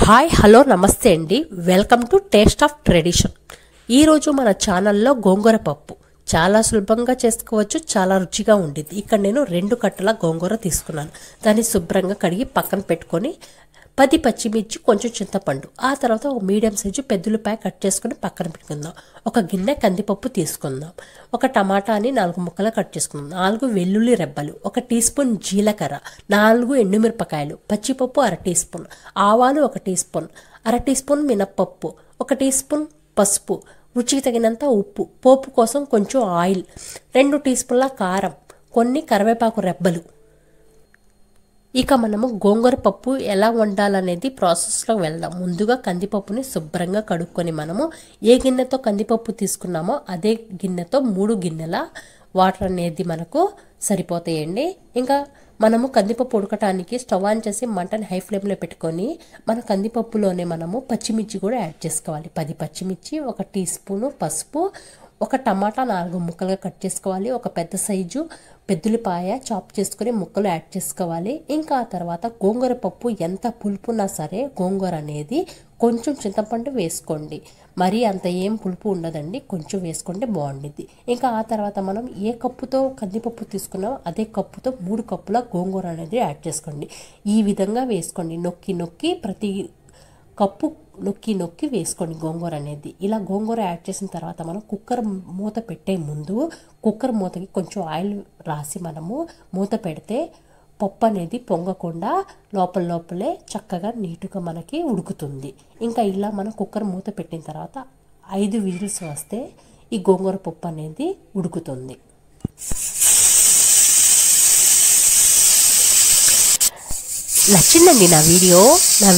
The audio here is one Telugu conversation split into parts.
హాయ్ హలో నమస్తే అండి. Welcome to taste of tradition. ఈరోజు మన ఛానల్లో గోంగూర పప్పు చాలా సులభంగా చేసుకోవచ్చు, చాలా రుచిగా ఉండిద్ది. ఇక్కడ నేను 2 కట్టల గోంగూర తీసుకున్నాను. దాన్ని శుభ్రంగా కడిగి పక్కన పెట్టుకొని 10 పచ్చిమిర్చి, కొంచెం చింతపండు, ఆ తర్వాత ఒక మీడియం సైజు పెద్దలపాయ కట్ చేసుకుని పక్కన పెట్టుకుందాం. ఒక గిన్నె కందిపప్పు తీసుకుందాం. ఒక టమాటాని 4 ముక్కలు కట్ చేసుకుందాం. 4 వెల్లుల్లి రెబ్బలు, 1 టీ స్పూన్ జీలకర్ర, 4 ఎండుమిరపకాయలు, పచ్చిపప్పు 1/2 టీ స్పూన్, ఆవాలు 1 టీ స్పూన్, 1/2 టీ స్పూన్ మినప్పప్పు, 1 టీ స్పూన్ పసుపు, రుచికి తగినంత ఉప్పు, పోపు కోసం కొంచెం ఆయిల్, 2 టీ స్పూన్ల కారం, కొన్ని కరివేపాకు రెబ్బలు. ఇక మనము గోంగూర పప్పు ఎలా వండాలనేది ప్రాసెస్లో వెళ్దాం. ముందుగా కందిపప్పుని శుభ్రంగా కడుక్కొని మనము ఏ గిన్నెతో కందిపప్పు తీసుకున్నామో అదే గిన్నెతో 3 గిన్నెల వాటర్ అనేది మనకు సరిపోతాయండి. ఇంకా మనము కందిపప్పు ఉడకటానికి స్టవ్ ఆన్ చేసి మంటని హై ఫ్లేమ్లో పెట్టుకొని మన కందిపప్పులోనే మనము పచ్చిమిర్చి కూడా యాడ్ చేసుకోవాలి. 10 పచ్చిమిర్చి, 1 టీ స్పూను పసుపు, 1 టమాటా 4 ముక్కలుగా కట్ చేసుకోవాలి. 1 పెద్ద సైజు పెద్దలపాయ చాప్ చేసుకుని ముక్కలు యాడ్ చేసుకోవాలి. ఇంకా ఆ తర్వాత గోంగూర పప్పు ఎంత పులుపున్నా సరే గోంగూర అనేది కొంచెం చింతపండు వేసుకోండి. మరీ అంత ఏం పులుపు ఉండదండి, కొంచెం వేసుకుంటే బాగుండిద్ది. ఇంకా ఆ తర్వాత మనం ఏ కప్పుతో కందిపప్పు తీసుకున్నామో అదే కప్పుతో 3 కప్పుల గోంగూర అనేది యాడ్ చేసుకోండి. ఈ విధంగా వేసుకోండి. నొక్కి నొక్కి ప్రతి కప్పు నొక్కి వేసుకోండి గోంగూర అనేది. ఇలా గోంగూర యాడ్ చేసిన తర్వాత మనం కుక్కర్ మూత పెట్టే ముందు కుక్కర్ మూతకి కొంచెం ఆయిల్ రాసి మనము మూత పెడితే పప్పు అనేది పొంగకుండా లోపలే చక్కగా నీటుగా మనకి ఉడుకుతుంది. ఇంకా ఇలా మనం కుక్కర్ మూత పెట్టిన తర్వాత 5 విజిల్స్ వస్తే ఈ గోంగూర పప్పు అనేది ఉడుకుతుంది. నచ్చిందండి నా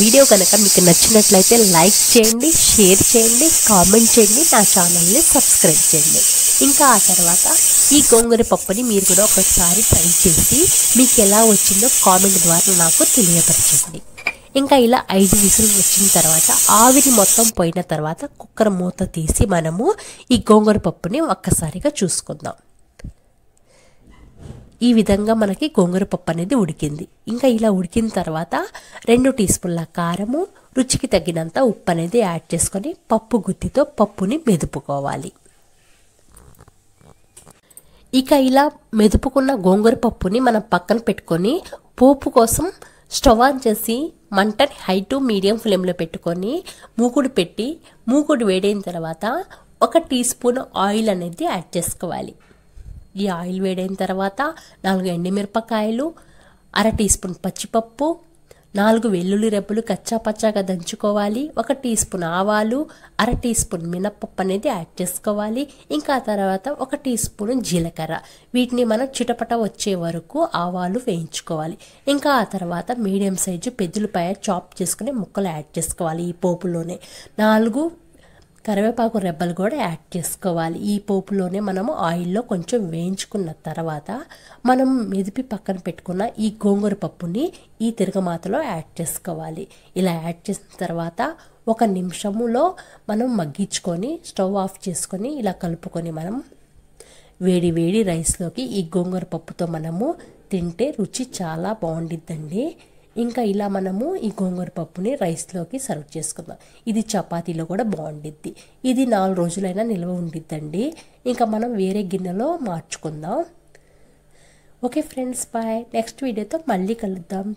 వీడియో కనుక మీకు నచ్చినట్లయితే లైక్ చేయండి, షేర్ చేయండి, కామెంట్ చేయండి, నా ఛానల్ని సబ్స్క్రైబ్ చేయండి. ఇంకా ఆ తర్వాత ఈ గోంగూర పప్పుని మీరు కూడా ఒకసారి ట్రై చేసి మీకు ఎలా వచ్చిందో కామెంట్ ద్వారా నాకు తెలియపరచండి. ఇంకా ఇలా 5 విజిల్స్ వచ్చిన తర్వాత ఆవిరి మొత్తం పోయిన తర్వాత కుక్కర్ మూత తీసి మనము ఈ గోంగూర పప్పుని ఒక్కసారిగా చూసుకుందాం. ఈ విధంగా మనకి గోంగూర పప్పు అనేది ఉడికింది. ఇంకా ఇలా ఉడికిన తర్వాత 2 టీ స్పూన్ల కారము, రుచికి తగినంత ఉప్పు అనేది యాడ్ చేసుకొని పప్పు గుత్తితో పప్పుని మెదుపుకోవాలి. ఇక ఇలా మెదుపుకున్న గోంగూర పప్పుని మనం పక్కన పెట్టుకొని పోపు కోసం స్టవ్ ఆన్ చేసి మంటని హై టు మీడియం ఫ్లేమ్లో పెట్టుకొని మూకుడు వేడైన తర్వాత 1 టీ స్పూన్ ఆయిల్ అనేది యాడ్ చేసుకోవాలి. ఈ ఆయిల్ వేడైన తర్వాత 4 ఎండుమిరపకాయలు, 1/2 టీ స్పూన్ పచ్చిపప్పు, 4 వెల్లుల్లి రెబ్బలు కచ్చా పచ్చాగా దంచుకోవాలి. 1 టీ స్పూన్ ఆవాలు, 1/2 టీ స్పూన్ మినప్పప్పు అనేది యాడ్ చేసుకోవాలి. ఇంకా ఆ తర్వాత 1 టీ స్పూన్ జీలకర్ర, వీటిని మనం చిటపట వచ్చే వరకు ఆవాలు వేయించుకోవాలి. ఇంకా ఆ తర్వాత మీడియం సైజు పెద్దలపాయ చాప్ చేసుకుని ముక్కలు యాడ్ చేసుకోవాలి. ఈ పోపులోనే 4 కరివేపాకు రెబ్బలు కూడా యాడ్ చేసుకోవాలి. ఈ పోపులోనే మనము ఆయిల్లో కొంచెం వేయించుకున్న తర్వాత మనం మెదిపి పక్కన పెట్టుకున్న ఈ గోంగూర పప్పుని ఈ తిరగమాతలో యాడ్ చేసుకోవాలి. ఇలా యాడ్ చేసిన తర్వాత 1 నిమిషములో మనం మగ్గించుకొని స్టవ్ ఆఫ్ చేసుకొని ఇలా కలుపుకొని మనం వేడి రైస్లోకి ఈ గోంగూర పప్పుతో మనము తింటే రుచి చాలా బాగుండిద్దండి. ఇంకా ఇలా మనము ఈ గోంగూర పప్పుని రైస్లోకి సర్వ్ చేసుకుందాం. ఇది చపాతీలో కూడా బాగుండిద్ది. ఇది 4 రోజులైనా నిల్వ ఉండిద్దండి. ఇంకా మనం వేరే గిన్నెలో మార్చుకుందాం. Okay friends, bye. నెక్స్ట్ వీడియోతో మళ్ళీ కలుద్దాం.